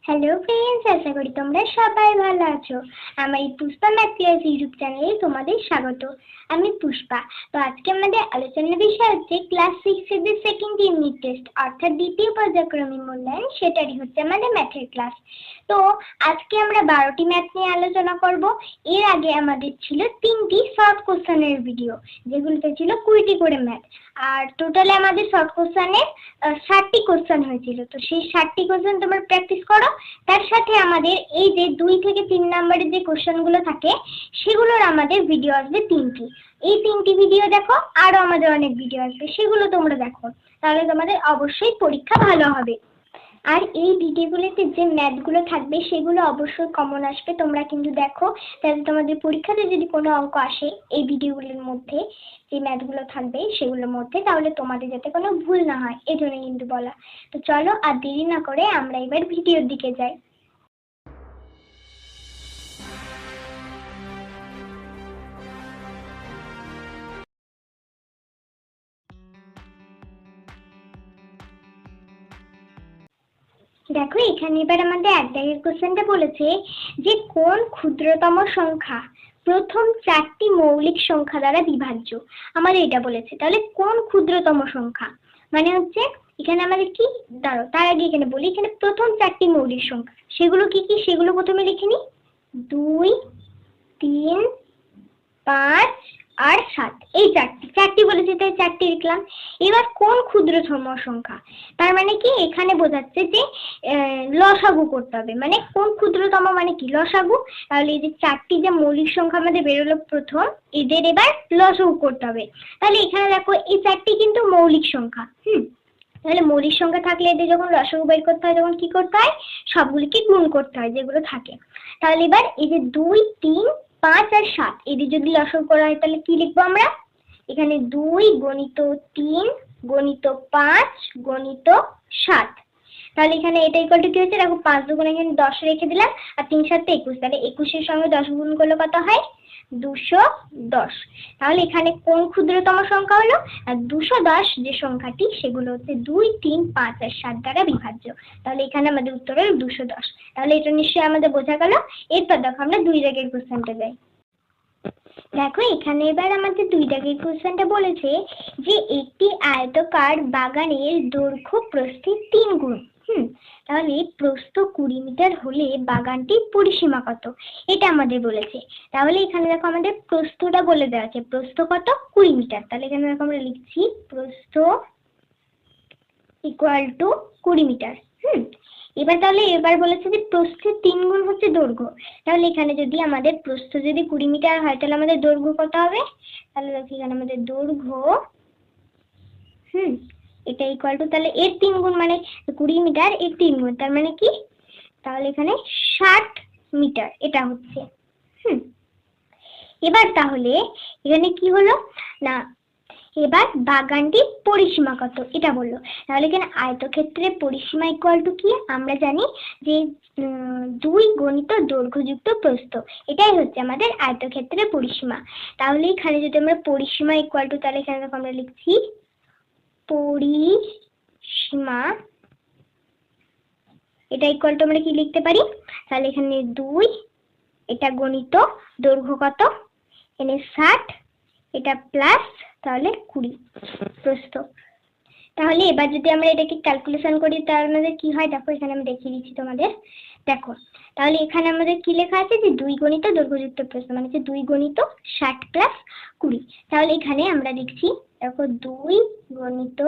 Hello friends, আশা করি তোমরা সবাই ভালো আছো। আমার এই পুষ্পা ম্যাথ ক্লাস ইউটিউব চ্যানেলে তোমাদের স্বাগত। আমি পুষ্পা। তো আজকে আমাদের আলোচনার বিষয় হচ্ছে ক্লাস 6 এর যে সেকেন্ড ইউনিট টেস্ট অর্থাৎ দ্বিতীয় পর্যায়ক্রমিক মূল্যায়ন, সেটারই হচ্ছে আমাদের ম্যাথের ক্লাস। তো আজকে আমরা 12টি ম্যাথ নিয়ে আলোচনা করব। এর আগে আমাদের ছিল 3টি শর্ট কোশ্চেনের ভিডিও, যেগুলোতে ছিল 20টি করে ম্যাথ। আর টোটালে আমাদের শর্ট কোশ্চেনের 60টি কোশ্চেন হয়েছিল। তো সেই 60টি কোশ্চেন তোমরা প্র্যাকটিস করো। তার সাথে আমাদের এই যে 2 থেকে 3 নম্বরের যে কোশ্চেনগুলো থাকে, সেগুলোর আমাদের ভিডিও আসবে 3টি। এই 3টি ভিডিও দেখো, আরো আমাদের অনেক ভিডিও আসবে, সেগুলো তোমরা দেখো, তাহলে তোমাদের অবশ্যই পরীক্ষা ভালো হবে। আর এই ভিডিওগুলোতে যে ম্যাথগুলো থাকবে সেগুলো অবশ্যই কমন আসবে, তোমরা কিন্তু দেখো, যাতে তোমাদের পরীক্ষাতে যদি কোনো অঙ্ক আসে এই ভিডিওগুলোর মধ্যে, যে ম্যাথগুলো থাকবে সেগুলোর মধ্যে, তাহলে তোমাদের যাতে কোনো ভুল না হয়, এই জন্য কিন্তু বলা। তো চলো আর দেরি না করে আমরা এবার ভিডিওর দিকে যাই। দেখো, এখানে এবার আমাদের এক দাগের কোশ্চেনটা বলেছে যে কোন ক্ষুদ্রতম সংখ্যা প্রথম 4টি মৌলিক সংখ্যা দ্বারা বিভাজ্য। আমাদের এটা বলেছে, তাহলে কোন ক্ষুদ্রতম সংখ্যা মানে হচ্ছে এখানে আমাদের কি, দাঁড়ো তার আগে এখানে বলি, এখানে প্রথম 4টি মৌলিক সংখ্যা সেগুলো কি কি সেগুলো প্রথমে লিখে নি। 2, 3, 5 আর 7, এই চারটি বলেছে, তাই 4টি লিখলাম। এবার কোন ক্ষুদ্রতম সংখ্যা, তার মানে কি এখানে বোঝাচ্ছে যে লসাগু করতে হবে, মানে কোন ক্ষুদ্রতম মানে কি লসাগু। তাহলে এই যে 4টি যে মৌলিক সংখ্যা আমাদের বেরোলো প্রথম, এদের এবার লসাগু করতে হবে। তাহলে এখানে দেখো এই 4টি কিন্তু মৌলিক সংখ্যা। তাহলে মৌলিক সংখ্যা থাকলে এদের যখন লসাগু বের করতে হয় তখন কি করতে হয়, সবগুলিকে গুণ করতে হয় যেগুলো থাকে। তাহলে এবার এই যে 2, 3, 5 আর 7, এদের যদি লসাগু করা হয় তাহলে কি লিখবো আমরা, এখানে 2 গণিত 3 গণিত 5 গণিত 7। তাহলে এখানে এটা ইকুয়াল টু কি হচ্ছে, দেখো 5 দুগুণে এখানে 10 রেখে দিলাম, আর 3 7 21, তাহলে 21-এর সঙ্গে 10 গুণ করলে কত হয়, 210। তাহলে এখানে কোন ক্ষুদ্রতম সংখ্যা হলো, আর 210 যে সংখ্যাটি সেগুলো হচ্ছে 2, 3, 5 আর 7 দ্বারা বিভাজ্য। তাহলে এখানে আমাদের উত্তর হলো 210। তাহলে এটা নিশ্চয়ই আমাদের বোঝা গেল। এরপর দেখো আমরা 2 দাগের কোশ্চেনটা যাই। দেখো, এখানে এবার আমাদের 2 দাগের কোশ্চেনটা বলেছে যে একটি আয়তাকার বাগানের দৈর্ঘ্য প্রস্থে 3 গুণ। তাহলে প্রস্থ 20 মিটার হলে বাগানটির পরিসীমা কত, এটা আমাদের বলেছে। তাহলে এখানে দেখো আমাদের প্রস্থটা বলে দেওয়া আছে, প্রস্থ কত, 20 মিটার। তাহলে এখানে দেখো আমরা লিখছি প্রস্থ ইকুয়াল টু 20 মিটার। এবার বলেছে যে প্রস্থের 3 গুণ হচ্ছে দৈর্ঘ্য। তাহলে এখানে যদি আমাদের প্রস্থ যদি 20 মিটার হয়, তাহলে আমাদের দৈর্ঘ্য কত হবে, তাহলে দেখো এখানে আমাদের দৈর্ঘ্য এটা ইকুয়াল টু, তাহলে এর 3 গুণ মানে 20 মিটার, এর 3 গুণ তার মানে কি, তাহলে এখানে 60 মিটার এটা হচ্ছে। এবার তাহলে এখানে কি হলো না, এবার বাগানটির পরিসীমা কত এটা বললো। তাহলে এখানে আয়তক্ষেত্রের পরিসীমা ইকুয়াল টু কি, আমরা জানি যে 2 গণিত দৈর্ঘ্যযুক্ত প্রস্থ, এটাই হচ্ছে আমাদের আয়তক্ষেত্রের পরিসীমা। তাহলে এখানে যদি আমরা পরিসীমা ইকুয়াল টু, তাহলে এখানে দেখো আমরা লিখছি পরিসীমা, এটা ইকুয়াল টু আমরা কি লিখতে পারি, তাহলে এখানে 2 এটা গণিত দৈর্ঘ্য কত, এখানে 60 এটা প্লাস তাহলে 20 প্রস্থ। তাহলে এবার যদি আমরা এটাকে ক্যালকুলেশন করি তাহলে আমাদের কি হয়, দেখো এখানে আমি দেখিয়ে দিচ্ছি তোমাদের। দেখো তাহলে এখানে আমাদের কি লেখা আছে যে 2 গণিত দৈর্ঘ্যযুক্ত প্রস্থ মানে হচ্ছে 2 গণিত 60 প্লাস 20। তাহলে এখানে আমরা লিখছি, দেখো 2 গণিত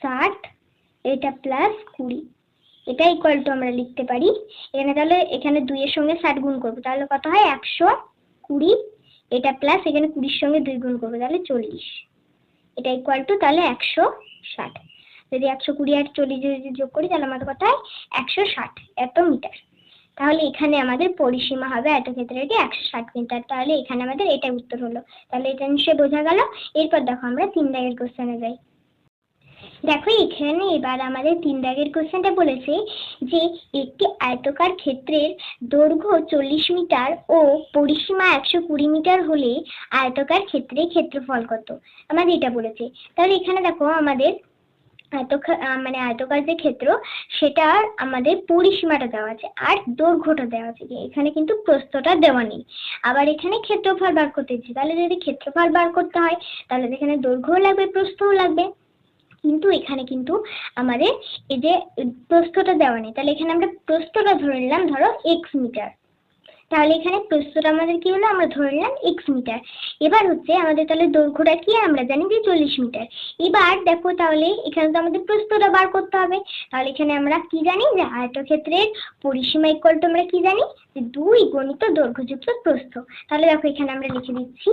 60 এটা প্লাস 20, এটা ইকুয়াল টু আমরা লিখতে পারি এখানে, তাহলে এখানে 2 এর সঙ্গে 60 গুণ করবো, তাহলে কত হয় 120, এটা প্লাস এখানে 20 সঙ্গে 2 গুণ করবো, তাহলে 40, এটা ইকুয়াল টু তাহলে 160। যদি 120 আর 40 যদি যোগ করি তাহলে আমাদের কত হয় 160 এত মিটার। তাহলে এখানে আমাদের পরিসীমা হবে আয়তক্ষেত্রের 160 মিটার। তাহলে এখানে আমাদের এটা উত্তর হলো। তাহলে এটা নিশ্চয়ই বোঝা গেল। এরপর দেখো আমরা 3 দাগের কোশ্চেনে যাই। দেখো এখানে এবার আমাদের 3 দাগের কোশ্চেনটা বলেছে যে একটি আয়তাকার ক্ষেত্রের দৈর্ঘ্য 40 মিটার ও পরিসীমা 120 মিটার হলে আয়তাকার ক্ষেত্রে ক্ষেত্রফল কত, আমাদের এটা বলেছে। তাহলে এখানে দেখো আমাদের মানে আয়তকার যে ক্ষেত্র সেটার আমাদের পরিসীমাটা দেওয়া আছে আর দৈর্ঘ্যটা দেওয়া আছে, এখানে কিন্তু প্রস্থটা দেওয়া নেই। আবার এখানে ক্ষেত্রফল বার করতে দিচ্ছি, তাহলে যদি ক্ষেত্রফল বার করতে হয় তাহলে এখানে দৈর্ঘ্যও লাগবে প্রস্থও লাগবে, কিন্তু এখানে কিন্তু আমাদের এই যে প্রস্থটা দেওয়া নেই, তাহলে এখানে আমরা প্রস্থটা ধরে নিলাম ধরো x মিটার, তাহলে এখানে প্রস্থটা আমাদের কি হলো, আমরা ধরে নিলাম x মিটার। এবার হচ্ছে আমাদের তাহলে দৈর্ঘ্যটা কি, আমরা জানি যে 40 মিটার। এবার দেখো তাহলে এখানে তো আমাদের প্রস্থটা বার করতে হবে, তাহলে এখানে আমরা কি জানি যে আয়তক্ষেত্রের পরিসীমা ইকুয়াল টু আমরা কি জানি যে 2 গুণিত দৈর্ঘ্য যুক্ত প্রস্থ। তাহলে দেখো এখানে আমরা লিখে দিচ্ছি,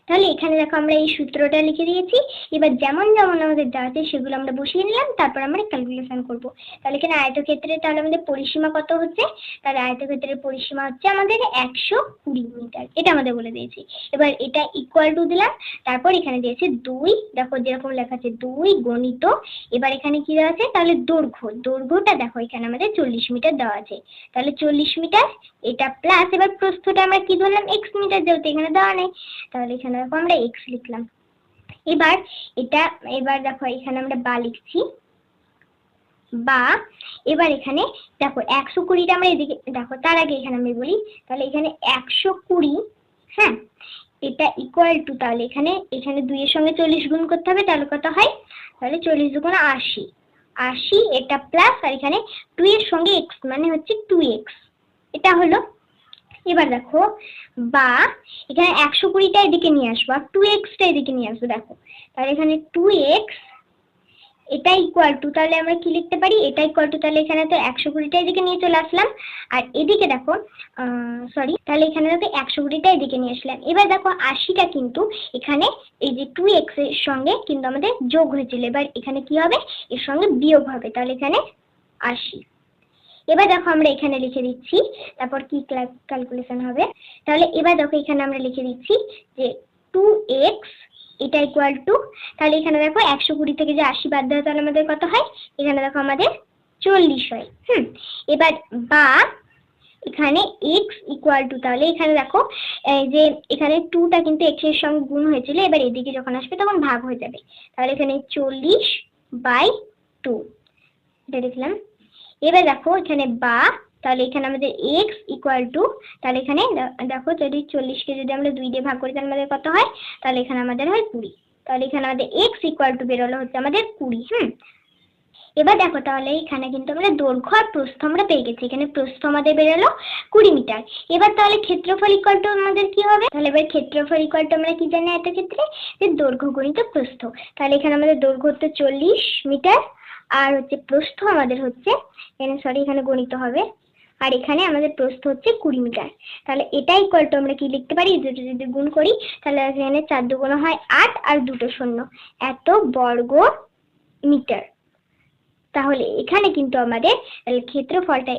তাহলে এখানে দেখো আমরা এই সূত্রটা লিখে দিয়েছি। এবার যেমন যেমন আমাদের যা আছে সেগুলো আমরা বসিয়ে নিলাম, তারপর আমরা ক্যালকুলেশন করব। তাহলে এখানে আয়তক্ষেত্রে তাহলে আমাদের পরিসীমা কত হচ্ছে, তাহলে আয়তক্ষেত্রের পরিসীমা হচ্ছে আমাদের 120 মিটার, এটা আমাদের বলে দিয়েছি। এবার এটা ইকুয়াল টু দিলাম, তারপর এখানে দিয়েছে 2, দেখো যেরকম লেখা আছে 2 গণিত, এবার এখানে কি দেওয়া আছে তাহলে দৈর্ঘ্যটা দেখো এখানে আমাদের 40 মিটার দেওয়া আছে, তাহলে 40 মিটার এটা প্লাস, এবার প্রস্থটা আমরা কি ধরলাম x মিটার, যেহেতু এখানে দেওয়া নেই তাহলে এখানে দেখো আমরা x লিখলাম। এবার দেখো এখানে আমরা বা লিখছি বা, এবার এখানে দেখো 120টা আমরা এদিকে দেখো, তার আগে এখানে আমি বলি, তাহলে এখানে 120, হ্যাঁ, এটা ইকুয়াল টু, তাহলে এখানে 2 এর সঙ্গে 40 গুণ করতে হবে, তাহলে কত হয়, তাহলে 40 গুণ 80 এটা প্লাস, আর এখানে 2 এর সঙ্গে x মানে হচ্ছে 2x, এটা হলো। এবার দেখো বা এখানে 120টা এদিকে নিয়ে আসবো আর 2x-টা এদিকে নিয়ে আসবো, দেখো তাহলে এখানে 2x এটা ইকুয়াল টু, তাহলে আমরা কি লিখতে পারি, এটা ইকুয়াল টু, তাহলে এখানে তো 120টা এদিকে নিয়ে চলে আসলাম, আর এদিকে দেখো তাহলে এখানে দেখো 120টা এদিকে নিয়ে আসলাম। এবার দেখো 80টা কিন্তু এখানে এই যে 2x এর সঙ্গে কিন্তু আমাদের যোগ হয়েছিল, এবার এখানে কি হবে, এর সঙ্গে বিয়োগ হবে, তাহলে এখানে 80। এবার দেখো আমরা এখানে লিখে দিচ্ছি, তারপর কি ক্যালকুলেশন হবে, তাহলে এবার দেখো এখানে আমরা লিখে দিচ্ছি যে 2x এটা ইকুয়াল টু, তাহলে এখানে দেখো 120 থেকে যে 80 বাদ দেওয়া, তাহলে আমাদের কত হয়, এখানে দেখো আমাদের 40 হয়। এবার বা এখানে x ইকুয়াল টু, তাহলে এখানে দেখো যে এখানে 2টা কিন্তু x এর সঙ্গে গুণ হয়েছিল, এবার এদিকে যখন আসবে তখন ভাগ হয়ে যাবে, তাহলে এখানে 40/2 এটা লিখলাম। এবার দেখো এখানে বা, তাহলে এখানে আমাদের x ইকুয়াল টু, তাহলে এখানে দেখো যদি 40কে যদি আমরা 2 দিয়ে ভাগ করি তাহলে আমাদের কত হয়, তাহলে এখানে আমাদের হয় 20, তাহলে এখানে আমাদের x ইকুয়াল টু বেরোলো হচ্ছে আমাদের 20। এবার দেখো তাহলে এখানে কিন্তু আমরা দৈর্ঘ্য আর প্রস্থ আমরা পেয়ে গেছি, এখানে প্রস্থ আমাদের বেরোলো 20 মিটার। এবার তাহলে ক্ষেত্রফল ইকুয়াল টু আমাদের কি হবে, তাহলে এবার ক্ষেত্রফল ইকুয়াল টু আমরা কি জানি আয়তক্ষেত্রে, যে দৈর্ঘ্য গুণিত প্রস্থ, তাহলে এখানে আমাদের দৈর্ঘ্য হচ্ছে 40 মিটার আর হচ্ছে প্রস্থ আমাদের হচ্ছে এখানে গণিত হবে, আর এখানে আমাদের প্রস্থ হচ্ছে 20 মিটার। তাহলে এটা ইকুয়াল টু আমরা কি লিখতে পারি, দুটো যদি গুণ করি তাহলে এখানে 4 দুগুণ হয় 8 আর 2টো শূন্য, এত বর্গ মিটার। তাহলে এখানে কিন্তু আমাদের ক্ষেত্রফলটা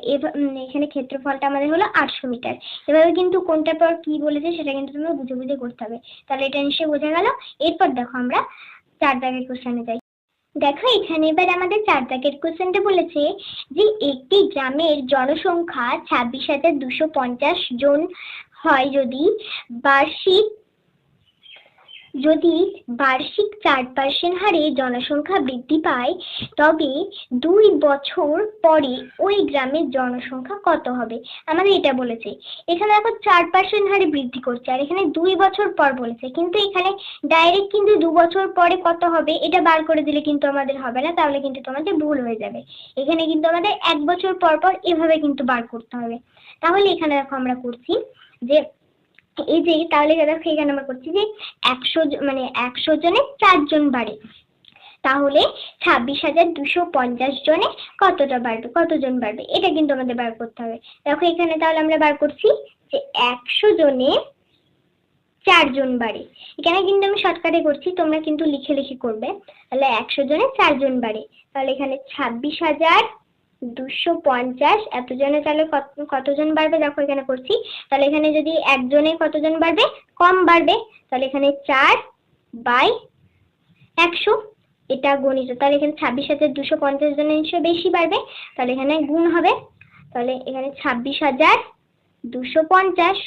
এখানে ক্ষেত্রফলটা আমাদের হলো 800 মিটার। এভাবে কিন্তু কোনটার পর কি বলেছে সেটা কিন্তু তোমরা বুঝে বুঝে করতে হবে, তাহলে এটা নিশ্চয়ই বোঝা গেল। এরপর দেখো আমরা 4 দাগের কোশ্চেনে যাই। দেখো এখানে এবার আমাদের 4 দাগের কোশ্চেনটা বলেছে যে একটি গ্রামের জনসংখ্যা 26,250 জন হয়, যদি বার্ষিক 4% হারে জনসংখ্যা বৃদ্ধি পায়, তবে 2 বছর পরে ওই গ্রামের জনসংখ্যা কত হবে। আমাদের এটা বলেছে, এখানে দেখো 4% হারে বৃদ্ধি করছে আর এখানে 2 বছর পর বলেছে, কিন্তু এখানে ডাইরেক্ট কিন্তু 2 বছর পরে কত হবে এটা বার করে দিলে কিন্তু আমাদের হবে না, তাহলে কিন্তু তোমাদের ভুল হয়ে যাবে। এখানে কিন্তু আমাদের 1 বছর পর পর এভাবে কিন্তু বার করতে হবে। তাহলে এখানে দেখো আমরা করছি যে এই যে, তাহলে দেখো এখানে আমরা করছি যে 100 জনে 4 জন বাড়ে, তাহলে 26,250 জনে কতজন বাড়বে, এটা কিন্তু আমাদের বার করতে হবে। দেখো এখানে তাহলে আমরা বার করছি যে 100 জনে 4 জন বাড়ে, এখানে কিন্তু আমি শর্টকাটে করছি, তোমরা কিন্তু লিখে লিখে করবে। তাহলে 100 জনে 4 জন বাড়ে, তাহলে এখানে 26,250 এতজনে তাহলে কতজন বাড়বে, দেখো এখানে করছি, তাহলে এখানে যদি একজনে কতজন বাড়বে, কম বাড়বে, তাহলে এখানে 4/100 এটা গণিত, তাহলে এখানে 26,250 জনের নিশ্চয়ই বেশি বাড়বে, তাহলে এখানে গুণ হবে, তাহলে এখানে 26,250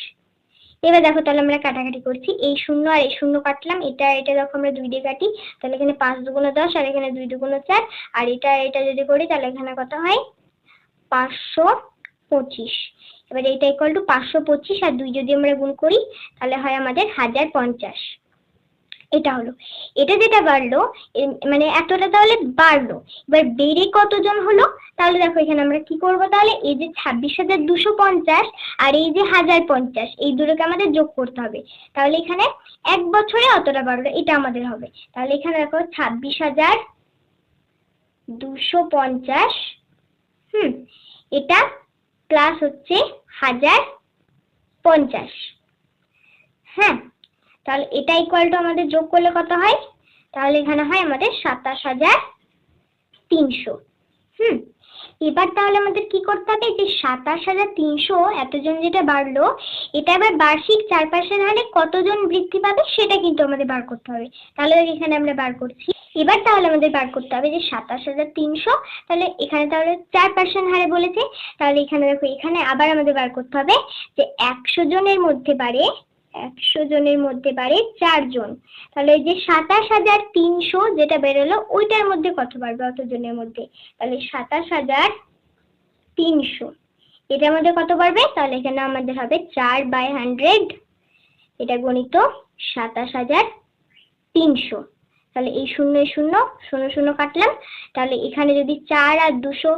এবার দেখো তাহলে আমরা কাটাকাটি করছি, এই শূন্য আর এই শূন্য কাটলাম, এটা এটা দেখো আমরা 2 দিয়ে কাটি, তাহলে এখানে 5 দুগুণ 10 আর এখানে 2 দুগুণ 4, আর এটা এটা যদি করি তাহলে এখানে কত হয় 525। এবার এটা ইকুয়াল টু 525 আর 2 যদি আমরা গুণ করি তাহলে হয় আমাদের 1050। এটা হলো, এটা যেটা বাড়লো মানে এতটা তাহলে বাড়লো। এবার বেড়ে কতজন হলো, তাহলে দেখো এখানে আমরা কি করব, তাহলে এই যে 26,250 আর এই যে 1050 এই দুটোকে আমাদের যোগ করতে হবে, তাহলে এখানে 1 বছরে অতটা বাড়লো, এটা আমাদের হবে। তাহলে এখানে দেখো 26,250 এটা প্লাস হচ্ছে 1050। হ্যাঁ, তাহলে এটা ইকুয়াল টু আমাদের যোগ করলে কত হয়, তাহলে এখানে হয় আমাদের 27,300। এবার তাহলে আমাদের কি করতে হবে, যে 27,300 এতজন যেটা বাড়লো, এটা আবার বার্ষিক 4% হলে কতজন বৃদ্ধি পাবে সেটা কিন্তু আমাদের বার করতে হবে। তাহলে এখানে আমরা বার করছি। এবার তাহলে আমাদের বার করতে হবে যে 27,300, তাহলে এখানে তাহলে 4% হারে বলেছে, তাহলে এখানে দেখো এখানে আবার আমাদের বার করতে হবে যে 100 জনের মধ্যে বাড়ে 100 জনের মধ্যে বাড়ে 4 জন, তাহলে এই যে 27,300 যেটা বেরোলো ওইটার মধ্যে কত বাড়বে অত জনের মধ্যে, তাহলে 27,300 এটার মধ্যে কত বাড়বে, তাহলে এখানে আমাদের হবে 4/100, এটা গণিত 27,300। তাহলে এই শূন্য শূন্য শূন্য শূন্য কাটলাম, তাহলে এখানে যদি 4 আর 200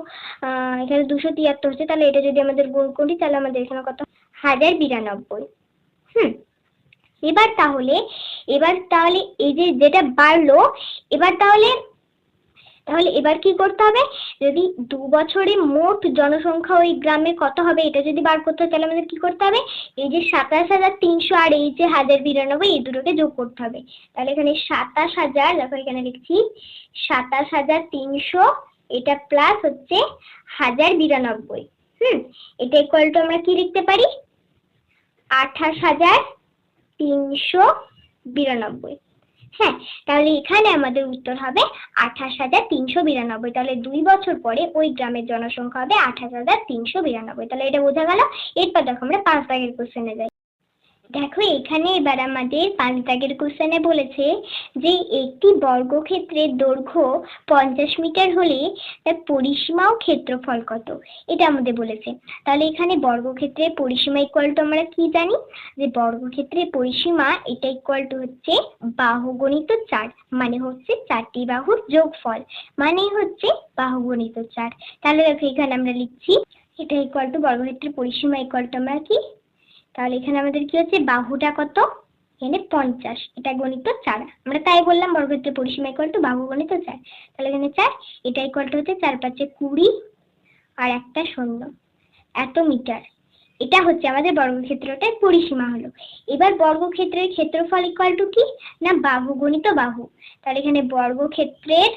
এখানে 273 হচ্ছে, তাহলে এটা যদি আমাদের গুণ করি তাহলে আমাদের এখানে কত 1092। এবার তাহলে এই যে যেটা বাড়লো, এবার তাহলে এবার কি করতে হবে, যদি 2 বছরে মোট জনসংখ্যা ওই গ্রামে কত হবে এটা যদি বার করতে হয় তাহলে আমাদের কি করতে হবে, এই যে 27,300 আর এই যে 1092 এই দুটোকে যোগ করতে হবে। তাহলে এখানে 27,000 দেখো এখানে লিখছি 27,300 এটা প্লাস হচ্ছে 1092। এটা ইকুয়াল টু আমরা কি লিখতে পারি 28,392। হ্যাঁ, তাহলে এখানে আমাদের উত্তর হবে 28,392। তাহলে 2 বছর পরে ওই গ্রামের জনসংখ্যা হবে 28,392। তাহলে এটা বোঝা গেল। এরপর দেখো আমরা 5 দাগের কোশ্চেনে যাই। দেখো এখানে এবার আমাদের 5 দাগের কোশ্চেনে বলেছে যে একটি বর্গক্ষেত্রের দৈর্ঘ্য 50 মিটার হলে তার পরিসীমা ও ক্ষেত্রফল কত, এটা আমাদের বলেছে। তাহলে এখানে বর্গক্ষেত্রের পরিসীমা ইকুয়াল টু আমরা কি জানি, যে বর্গক্ষেত্রের পরিসীমা এটা ইকুয়াল টু হচ্ছে বাহু গুণিত 4, মানে হচ্ছে 4টি বাহুর যোগফল, মানে হচ্ছে বাহু গুণিত 4। তাহলে দেখো এখানে আমরা লিখছি এটা ইকুয়াল টু বর্গক্ষেত্রের পরিসীমা ইকুয়াল টু আমরা কি, তাহলে এখানে আমাদের কি হচ্ছে বাহুটা কত, এখানে 50, এটা গণিত 4, আমরা তাই বললাম বর্গক্ষেত্রের পরিসীমা ইকুয়াল টু বাহু গণিত 4। তাহলে এখানে 4 এটা ইকুয়াল টু হচ্ছে 4 5 20 আর একটা শূন্য এত মিটার, এটা হচ্ছে আমাদের বর্গক্ষেত্রটার পরিসীমা হলো। এবার বর্গক্ষেত্রের ক্ষেত্রফল ইকুয়াল টু কি না বাহু গণিত বাহু, তাহলে এখানে বর্গক্ষেত্রের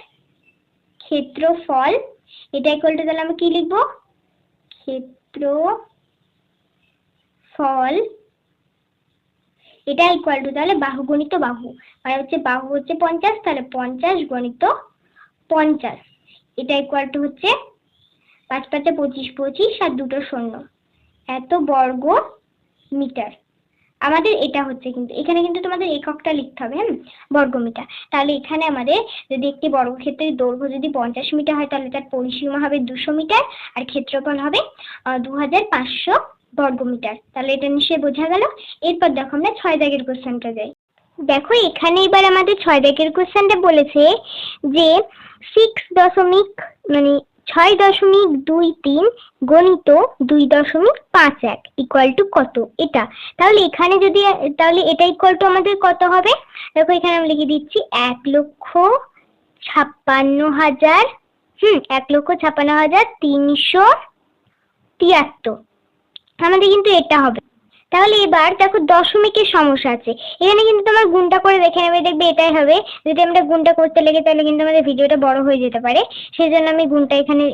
ক্ষেত্রফল এটা ইকুয়াল টু তাহলে আমরা কি লিখবো ক্ষেত্রফল এটা ইকুয়াল টু তাহলে বাহু গণিত বাহু, মানে হচ্ছে বাহু হচ্ছে 50, তাহলে 50 গণিত 50 এটা ইকুয়াল টু হচ্ছে 5 5 25 25 আর দুটো শূন্য এত বর্গ মিটার আমাদের এটা হচ্ছে। কিন্তু এখানে কিন্তু তোমাদের এককটা লিখতে হবে, বর্গ মিটার। তাহলে এখানে আমাদের যদি একটি বর্গক্ষেত্রের দৈর্ঘ্য যদি 50 মিটার হয় তাহলে তার পরিসীমা হবে 200 মিটার আর ক্ষেত্রফল হবে 2500 বর্গমিটার। তাহলে এটা নিশ্চয়ই বোঝা গেল। এরপর দেখো আমরা 6 দাগের কোশ্চেনটা যাই। দেখো এখানে এবার আমাদের 6 দাগের কোশ্চেনটা বলেছে যে 6.23 গণিত 2.51 ইকুয়াল টু কত এটা। তাহলে এখানে যদি তাহলে এটা ইকুয়াল টু আমাদের কত হবে, দেখো এখানে আমি লিখে দিচ্ছি 1,56,000 1,56,373 আমাদের কিন্তু এটা হবে। তাহলে এবার দেখো দশমিকের সমস্যা আছে, এখানে কিন্তু তোমার গুণটা করে দেখে নেবে, দেখবে এটাই হবে। যদি আমরা গুণটা করতে লেগে তাহলে কিন্তু আমাদের ভিডিওটা বড় হয়ে যেতে পারে, সেই জন্য আমি গুণটা এখানে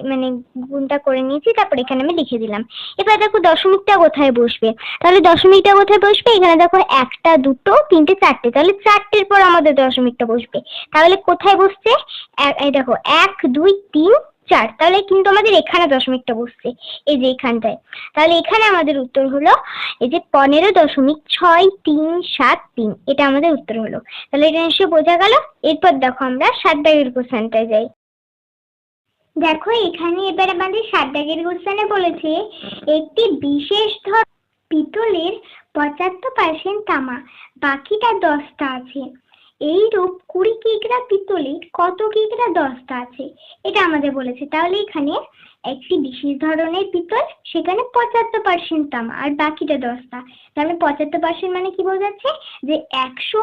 গুণটা করে নিয়েছি, তারপর এখানে আমি লিখে দিলাম। এবার দেখো দশমিকটা কোথায় বসবে, তাহলে দশমিকটা কোথায় বসবে, এখানে দেখো 1 2 3 4, তাহলে 4টের পর আমাদের দশমিকটা বসবে। তাহলে কোথায় বসছে, এই দেখো 1 2 3 4, তাহলে কিন্তু আমাদের এখানে দশমিকটা বসছে, এই যে এখানটায়। তাহলে এখানে আমাদের উত্তর হলো এই যে 15.6373, এটা আমাদের উত্তর হলো। তাহলে এটা নিশ্চয়ই বোঝা গেল। এরপর দেখো আমরা 7 দাগের কোশ্চেনটায় যাই। দেখো এখানে এবার আমাদের 7 দাগের কোশ্চেনে বলেছে একটি বিশেষ ধরনের পিতলের 75% তামা, বাকিটা দস্তা আছে। এইরূপ 20 কিগ্রা পিতলের কত কিগ্রা দস্তা আছে, এটা আমাদের বলেছে। তাহলে এখানে একটি বিশেষ ধরনের পিতল, সেখানে 75% তামা আর বাকিটা দস্তা। তাহলে 75% মানে কি বোঝাচ্ছে, যে 100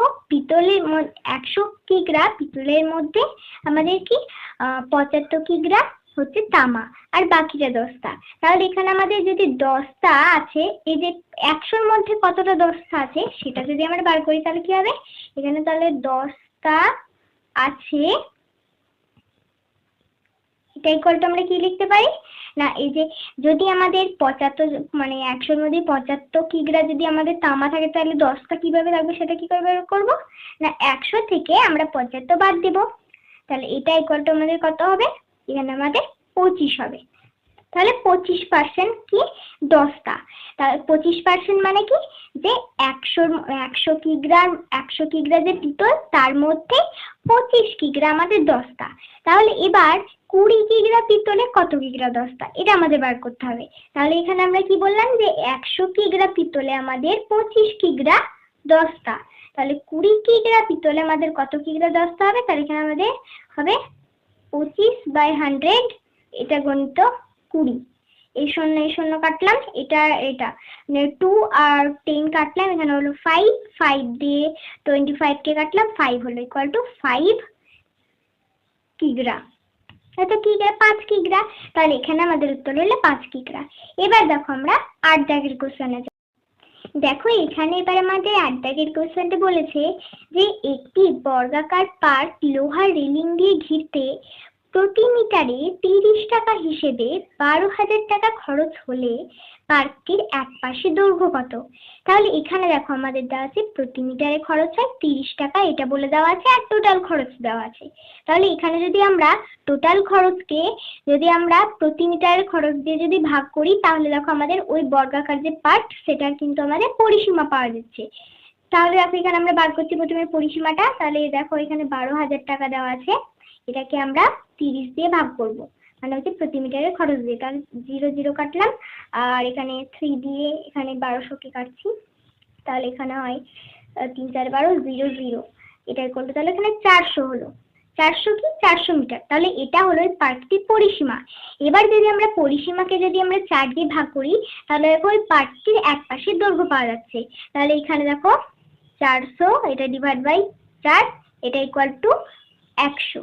কিগ্রা পিতলের মধ্যে আমাদের কি 75 কিগ্রা হচ্ছে তামা আর বাকিটা দস্তা। তাহলে এখানে আমাদের যদি দস্তা আছে, এই যে 100-র মধ্যে কতটা দস্তা আছে সেটা যদি আমরা বার করি তাহলে কি হবে, এখানে তাহলে দস্তা আছে, এটা ইকুয়াল টু আমরা কি লিখতে পারি না, এই যে যদি আমাদের 75 মানে 100-র মধ্যে 75 কিগ্রা যদি আমাদের তামা থাকে, তাহলে দস্তা কিভাবে থাকবে সেটা কি করে বের করবো না, 100 থেকে আমরা 75 বাদ দেব, তাহলে এটা ইকুয়াল টু আমাদের কত হবে, এখানে আমাদের 25 হবে। তাহলে 25% কি দস্তা। তাহলে 25% মানে কি, যে 100 কিগ্রা যে পিতল, তার মধ্যে 25 কিগ্রা আমাদের দস্তা। তাহলে এবার 20 কিগ্রা পিতলে কত কিগ্রা দস্তা, এটা আমাদের বার করতে হবে। তাহলে এখানে আমরা কি বললাম, যে 100 কিগ্রা পিতলে আমাদের 25 কিগ্রা দস্তা। তাহলে 20 কিগ্রা পিতলে আমাদের কত কিগ্রা দস্তা হবে, তাহলে এখানে আমাদের হবে 25/100, এটা গণিত 20। এই শূন্য কাটলাম, এটা 2 আর 10 কাটলাম, এখানে হলো 5 দিয়ে 25 কে কাটলাম, 5 হলো ইকুয়াল টু 5 কিগ্রা। এটা কিগ্রা 5 কিগ্রা, তাহলে এখানে আমাদের উত্তর হলো 5 কিগ্রা। এবার দেখো আমরা 8 দাগের কোশ্চেনে যাই। দেখো এখানে এবার আমাদের 8 দাগের কোশ্চেনটা বলেছে যে একটি বর্গাকার পার্ক লোহার রেলিং দিয়ে ঘিরতে প্রতি মিটারে 30 টাকা হিসেবে 12,000 টাকা খরচ হলে পার্কটির এক পাশে দৈর্ঘ্য কত। তাহলে এখানে দেখো আমাদের দেওয়া আছে প্রতি মিটারে খরচ হয় 30 টাকা, এটা বলে দেওয়া আছে, আর টোটাল খরচ দেওয়া আছে। তাহলে এখানে যদি আমরা টোটাল খরচকে যদি আমরা প্রতি মিটারের খরচ দিয়ে যদি ভাগ করি, তাহলে দেখো আমাদের ওই বর্গাকার যে পার্ট, সেটার কিন্তু আমাদের পরিসীমা পাওয়া যাচ্ছে। তাহলে দেখো এখানে আমরা বার করছি প্রথমে পরিসীমাটা। তাহলে দেখো এখানে 12,000 টাকা দেওয়া আছে, এটাকে আমরা 30 দিয়ে ভাগ করব, মানে হচ্ছে প্রতি মিটারের খরচ দিয়ে। তাহলে 0 0 কাটলাম, আর এখানে 3 দিয়ে এখানে 1200 কে কাটছি, তাহলে এখানে হয় 3 4 12 0 0, এটাই করলো। তাহলে এখানে 400 হলো, 400 মিটার। তাহলে এটা হলো এই পার্কটির পরিসীমা। এবার যদি আমরা পরিসীমাকে যদি আমরা 4 দিয়ে ভাগ করি, তাহলে দেখো ওই পার্কটির এক পাশের দৈর্ঘ্য পাওয়া যাচ্ছে। তাহলে এখানে দেখো 400, এটা ডিভাইড বাই 4, এটা ইকুয়াল টু 100।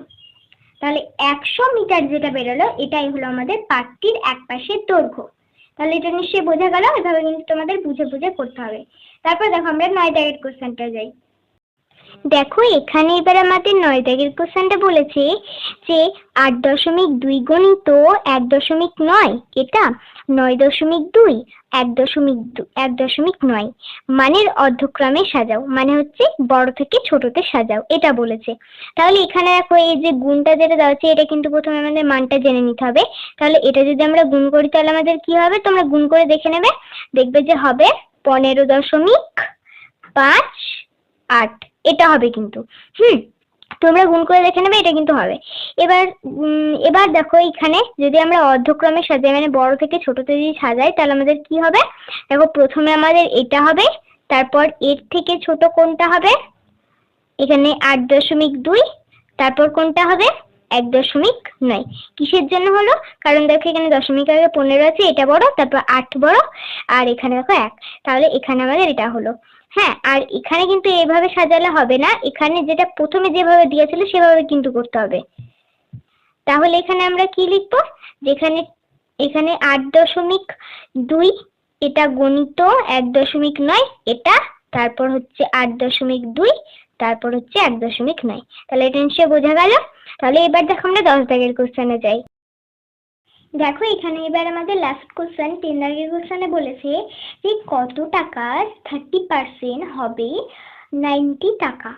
তাহলে 100 মিটার যেটা বেরোলো, এটাই হলো আমাদের পার্কটির এক পাশের দৈর্ঘ্য। তাহলে এটা নিশ্চয়ই বোঝা গেল। এভাবে কিন্তু তোমাদের বুঝে বুঝে করতে হবে। তারপর দেখো আমরা 9 দাগের কোশ্চেনটা যাই। দেখো এখানে এবার আমাদের 9 দাগের কোশ্চেনটা বলেছে যে 8.2 গণিত 1.9, এটা 9.2 1.9 মানের অর্ধক্রমে সাজাও, মানে হচ্ছে বড় থেকে ছোটতে সাজাও, এটা বলেছে। তাহলে এখানে দেখো এই যে গুণটা যেটা দেওয়া আছে, এটা কিন্তু প্রথমে আমাদের মানটা জেনে নিতে হবে। তাহলে এটা যদি আমরা গুণ করি তাহলে আমাদের কি হবে, তোমরা গুণ করে দেখে নেবে, দেখবে যে হবে 15.58, এটা হবে কিন্তু। তোমরা গুণ করে দেখে নেবে, এটা কিন্তু হবে। এবার দেখো এখানে যদি আমরা অর্ধক্রমে সাজাই, মানে বড় থেকে ছোটতে যদি সাজাই, তাহলে আমাদের কি হবে, দেখো প্রথমে আমাদের এটা হবে, তারপর এর থেকে ছোট কোনটা হবে, এখানে 8.2, তারপর কোনটা হবে 1.9। কিসের জন্য হলো, কারণ দেখো এখানে দশমিক আগে 15 আছে, এটা বড়, তারপর 8 বড়, আর এখানে দেখো 1, তাহলে এখানে আমাদের এটা হলো। হ্যাঁ, আর এখানে কিন্তু এইভাবে সাজালে হবে না, এখানে যেটা প্রথমে যেভাবে দিয়েছিল সেভাবে কিন্তু করতে হবে। তাহলে এখানে আমরা কি লিখবো, যেখানে এখানে 8.2, এটা গণিত 1.9 এটা, তারপর হচ্ছে 8.2, তারপর হচ্ছে 1.9। তাহলে এটা নিশ্চয়ই বোঝা গেল। তাহলে এবার দেখো আমরা 10 দাগের কোশ্চেনে যাই। দেখো এখানে এবার আমাদের লাস্ট কোশ্চেন 10 দাগের কোশ্চেনে বলেছে যে কত টাকার 30% হবে 90 টাকা।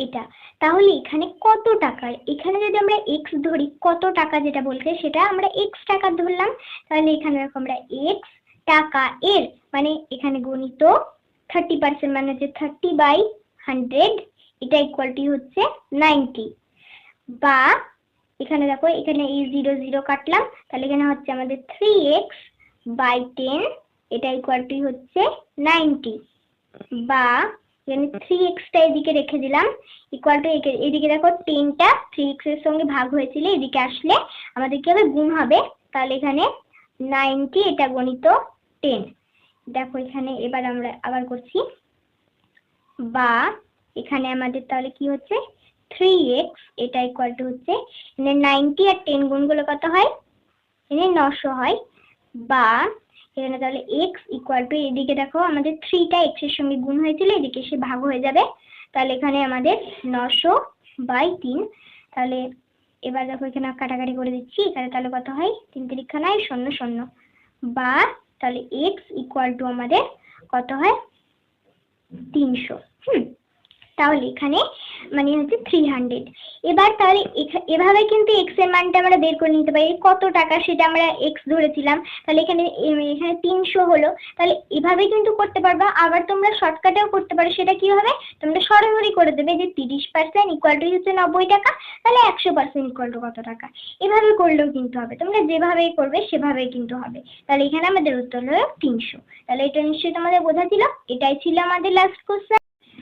এটা তাহলে এখানে কত টাকা, এখানে যদি আমরা এক্স ধরি, কত টাকা যেটা বলছে সেটা আমরা এক্স টাকা ধরলাম। তাহলে এখানে দেখো আমরা এক্স টাকা এর মানে এখানে গণিত 30% মানে হচ্ছে 30/100, এটা ইকুয়ালটি হচ্ছে 90। বা এখানে দেখো এখানে এই 0 0 কাটলাম, তাহলে এখানে হচ্ছে আমাদের 3x/10, এটা ইকুয়ালটি হচ্ছে 90। বা এখানে 3x টা এদিকে রেখে দিলাম, ইকুয়াল টু এদিকে দেখো 10টা 3x এর সঙ্গে ভাগ হয়েছিল, এদিকে আসলে আমাদের কি হবে, গুণ হবে। তাহলে এখানে 90, এটা গণিত 10। দেখো এখানে এবার আমরা আবার করছি। বা এখানে আমাদের তাহলে কি হচ্ছে 3x, এটা ইকুয়াল টু হচ্ছে 90 আর 10 গুণ করলে কত হয়, এখানে 900 হয়। বা এখানে তাহলে x ইকুয়াল টু এদিকে দেখো আমাদের 3টা x এর সঙ্গে গুণ হয়েছিল, এদিকে এসে ভাগ হয়ে যাবে। তাহলে এখানে আমাদের 900/3। তাহলে এবার দেখো এখানে কাটাকাটি করে দিচ্ছি, এখানে তাহলে কত হয়, 3 3 9 0 0। বা তাহলে x ইকুয়াল টু আমাদের কত হয়, 300। তাহলে এখানে মানে হচ্ছে 300। এবার তাহলে এভাবে কিন্তু x এর মানটা আমরা বের করে নিতে পারি, কত টাকা সেটা আমরা x ধরেছিলাম। তাহলে এখানে 300 হলো। তাহলে এভাবে কিন্তু করতে পারবা। আবার তোমরা শর্টকাটেও করতে পারো, সেটা কি হবে, তোমরা সরাসরি করে দেবে যে 30% ইকুয়াল টু হচ্ছে 90 টাকা, তাহলে 100% ইকুয়াল টু কত টাকা। এভাবে করলেও কিন্তু হবে, তোমরা যেভাবেই করবে সেভাবেই কিন্তু হবে। তাহলে এখানে আমাদের উত্তর হলো 300। তাহলে এটা নিশ্চয়ই তোমাদের বোঝা ছিল। এটাই ছিল আমাদের লাস্ট কোশ্চেন।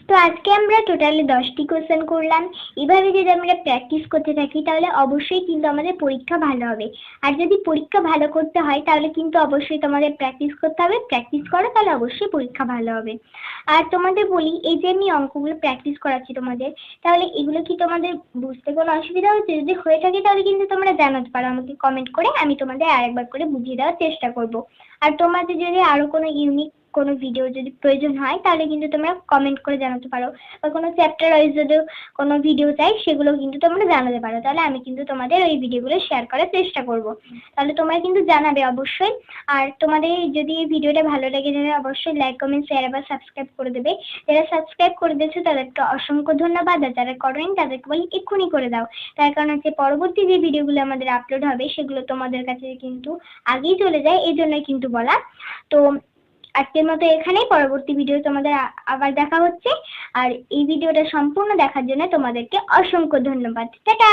তো আজকে আমরা টোটালি 10টি কোশ্চেন করলাম। এভাবে যদি আমরা প্র্যাকটিস করতে থাকি তাহলে অবশ্যই কিন্তু আমাদের পরীক্ষা ভালো হবে। আর যদি পরীক্ষা ভালো করতে হয় তাহলে কিন্তু অবশ্যই তোমাদের প্র্যাকটিস করতে হবে। প্র্যাকটিস করো তাহলে অবশ্যই পরীক্ষা ভালো হবে। আর তোমাদের বলি, এই যে আমি অঙ্কগুলো প্র্যাকটিস করাচ্ছি তোমাদের, তাহলে এগুলো কি তোমাদের বুঝতে কোনো অসুবিধা হচ্ছে? যদি হয়ে থাকে তাহলে কিন্তু তোমরা জানাতে পারো আমাকে কমেন্ট করে, আমি তোমাদের আরেকবার করে বুঝিয়ে দেওয়ার চেষ্টা করব। আর তোমাদের যদি আরো কোনো ইউনিক কোনো ভিডিও যদি প্রয়োজন হয় তাহলে কিন্তু তোমরা কমেন্ট করে জানাতে পারো। বা কোনো চ্যাপ্টার ওয়াইজ যদি কোনো ভিডিও চাই সেগুলো কিন্তু তোমরা জানাতে পারো, তাহলে আমি কিন্তু তোমাদের ওই ভিডিওগুলো শেয়ার করার চেষ্টা করব। তাহলে তোমরা কিন্তু জানাবে অবশ্যই। আর তোমাদের যদি এই ভিডিওটা ভালো লেগে থাকে অবশ্যই লাইক কমেন্ট শেয়ার আবার সাবস্ক্রাইব করে দেবে। যারা সাবস্ক্রাইব করে দিয়েছে তাদেরকে অসংখ্য ধন্যবাদ, আর যারা করেন তাদেরকে বলি এক্ষুনি করে দাও। তার কারণ হচ্ছে পরবর্তী যে ভিডিওগুলো আমাদের আপলোড হবে সেগুলো তোমাদের কাছে কিন্তু আগেই চলে যায়, এই জন্যই কিন্তু বলা। তো আজকের মতো এখানেই, পরবর্তী ভিডিও তোমাদের আবার দেখা হচ্ছে। আর এই ভিডিওটা সম্পূর্ণ দেখার জন্য তোমাদেরকে অসংখ্য ধন্যবাদ। টাটা।